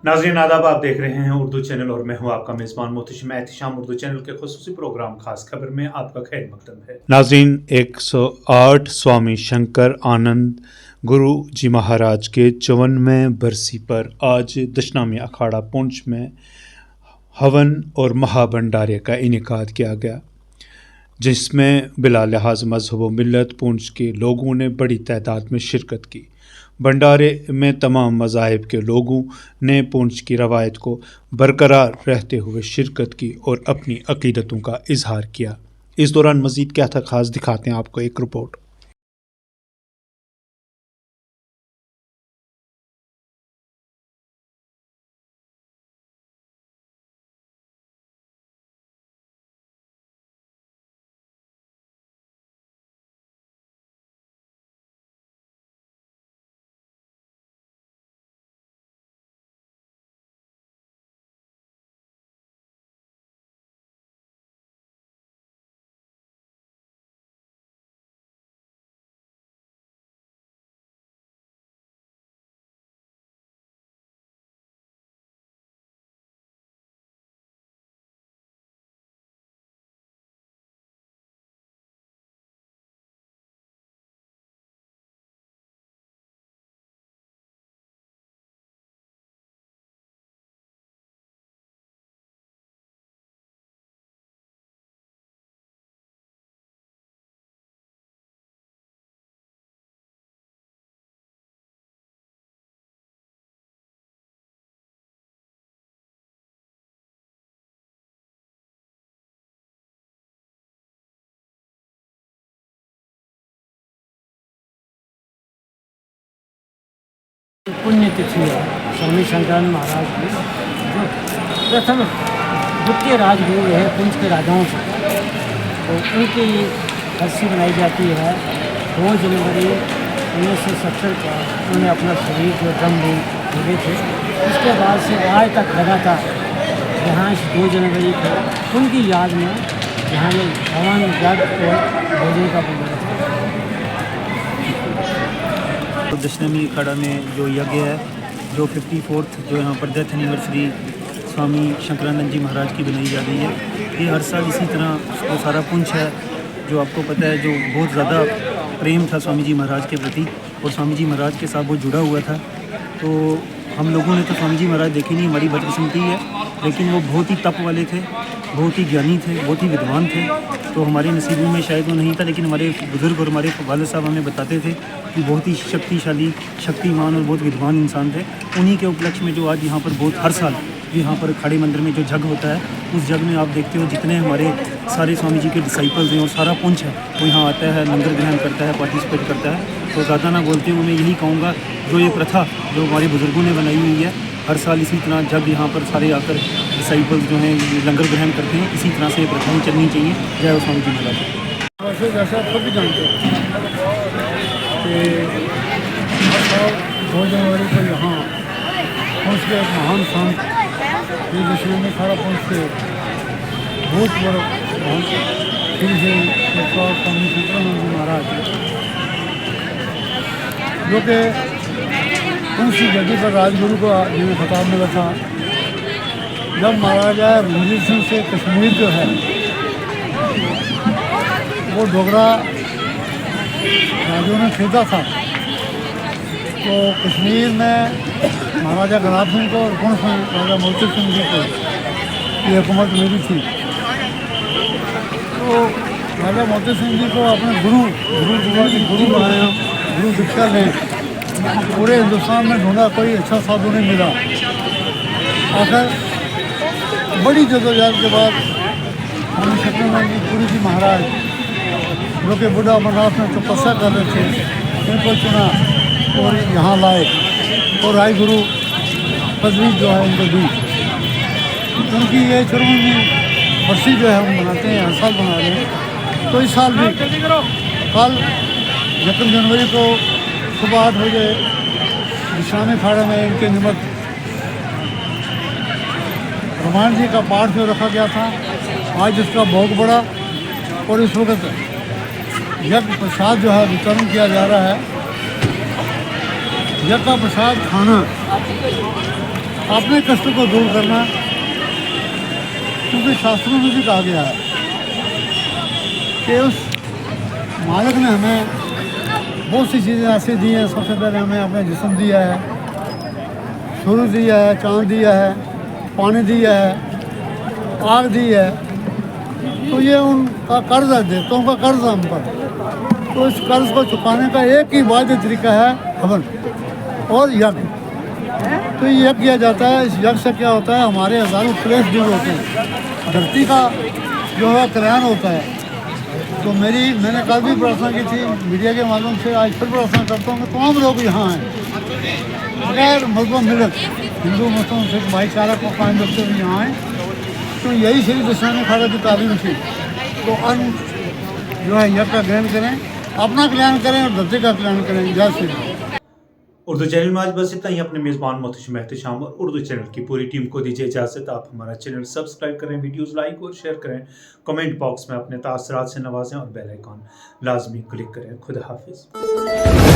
नाज़रीन आदाब, आप देख रहे हैं उर्दू चैनल और मैं हूं आपका मेज़बान मोहतशिम एहतिशाम। उर्दू चैनल के खुसूसी प्रोग्राम खास खबर में आपका खैर मकदम है। नाज़रीन 108 स्वामी शंकर आनंद गुरु जी महाराज के 54वें बरसी पर आज दशनामी अखाड़ा पुंछ में हवन और महाभंडारे का इनेकाद किया गया, जिसमें बिला लिहाज मजहब व मिल्लत पुंछ के लोगों ने बड़ी तादाद में शिरकत की। भंडारे में तमाम मज़ाहिब के लोगों ने पुंछ की रवायत को बरकरार रहते हुए शिरकत की और अपनी अकीदतों का इजहार किया। इस दौरान मज़ीद क्या था खास, दिखाते हैं आपको एक रिपोर्ट। पुण्यतिथि है स्वामी शंकरानंद महाराज की, जो प्रथम द्वितीय राजगुरु रहे पुंछ के राजाओं से, तो उनकी बरसी बनाई जाती है। 2 जनवरी 1970 को उन्होंने अपना शरीर जो दम दिए थे, उसके बाद से आज तक लगातार यहाँ इस 2 जनवरी को उनकी याद में यहाँ में हवन यज्ञ और भोजन का बंदोबस्त है। दशनामी अखाड़ा में जो यज्ञ है, जो 54th जो यहाँ पर डेथ एनिवर्सरी स्वामी शंकरानंद जी महाराज की बनाई जा रही है, ये हर साल इसी तरह जो सारा पुंछ है, जो आपको पता है, जो बहुत ज़्यादा प्रेम था स्वामी जी महाराज के प्रति और स्वामी जी महाराज के साथ वो जुड़ा हुआ था। तो हम लोगों ने तो स्वामी जी महाराज देखे नहीं, हमारी बदकिस्मती है, लेकिन वो बहुत ही तप वाले थे, बहुत ही ज्ञानी थे, बहुत ही विद्वान थे। तो हमारे नसीबों में शायद वो नहीं था, लेकिन हमारे बुज़ुर्ग और हमारे वालिद साहब हमें बताते थे कि बहुत ही शक्तिशाली, शक्तिमान और बहुत विद्वान इंसान थे। उन्हीं के उपलक्ष्य में जो आज यहाँ पर बहुत हर साल यहाँ पर खाड़ी मंदिर में जो जग होता है, उस जग में आप देखते हो जितने हमारे सारे स्वामी जी के डिसाइपल्स हैं और सारा पुंछ है, वो यहाँ आता है, लंगर ग्रहण करता है, पार्टिसिपेट करता है। तो ज़्यादा ना बोलते हुए मैं यही कहूँगा, जो ये प्रथा जो हमारे बुज़ुर्गों ने बनाई हुई है, हर साल इसी तरह जब यहाँ पर सारे आकर डिसाइपल्स जो हैं लंगर ग्रहण करते हैं, इसी तरह से ये प्रथाएँ चलनी चाहिए। जय स्वामी जी महाराज। वैसे जैसा आप सभी जानते हैं कि हर साल 2 जनवरी को यहाँ पुंछ के एक महान संत, ये दशनामी अखाड़ा पुंछ के बहुत बड़े महान श्री स्वामी शंकरानंद जी महाराज, जो कि पुंछ की जगह पर राजगुरु को जिन्हें खिताब मिला था। जब महाराजा रणजीत सिंह से कश्मीर जो है वो डोगरा राजों ने खरीदा था, तो कश्मीर में महाराजा गुलाब सिंह को और पुंछ में राजा मोती सिंह जी को ये हुकूमत मिली थी। तो राजा मोती सिंह जी को अपने गुरु बनाया, गुरु दीक्षा लें। पूरे हिंदुस्तान में ढूंढा, कोई अच्छा साधु नहीं मिला। आखिर बड़ी जदोजहद के बाद स्वामी शंकरानंद जी पुरी जी महाराज, जो कि बुढ़ा अमरनाथ में तपस्या कर रहे थे, उनको चुना और यहाँ लाए और राय गुरु पदवी जो है उनको दी। उनकी ये 54वीं बरसी जो है हम मनाते हैं, हर साल मना रहे हैं। तो इस साल भी कल 1 जनवरी को सुबह 8 बजे दशनामी अखाड़े में इनके निमित्त रामायण जी का पाठ जो रखा गया था, आज इसका भोग पड़ा और इस वक्त यज्ञ प्रसाद जो है वितरण किया जा रहा है। यज्ञ का प्रसाद खाना अपने कष्ट को दूर करना, क्योंकि शास्त्रों में भी कहा गया है कि उस मालिक ने हमें बहुत सी चीज़ें ऐसी दी हैं। सबसे पहले हमें अपना जिस्म दिया है, सूरज दिया है, चाँद दिया है, पानी दिया है, आग दी है। तो ये उनका कर्ज है, देवताओं का कर्ज है हम पर। तो इस कर्ज को चुकाने का एक ही वाहिद तरीका है हवन और यज्ञ। तो ये यज्ञ किया जाता है। इस यज्ञ से क्या होता है, हमारे हज़ारों क्लेश दूर होते हैं, धरती का जो है कल्याण होता है। तो मैंने कल भी प्रार्थना की थी मीडिया के माध्यम से, आज फिर प्रार्थना करता हूँ कि तमाम लोग यहाँ हैं, बगैर मजहब मिलत, हिंदू मुस्लिम सिख भाईचारा को कायम रखते हुए यहाँ आए। तो यही श्री दशान खाड़ा की तालीम थी। तो अन्न जो है यज्ञ का ग्रहण करें, अपना कल्याण करें और धरती का कल्याण करें। जय श्री राम। उर्दू चैनल में आज बस इतना ही। अपने मेज़बान मोहतशिम एहतिशाम और उर्दू चैनल की पूरी टीम को दीजिए इजाज़त। आप हमारा चैनल सब्सक्राइब करें, वीडियोस लाइक और शेयर करें, कमेंट बॉक्स में अपने तासरात से नवाजें और बेल आइकॉन लाजमी क्लिक करें। खुदा हाफिज़।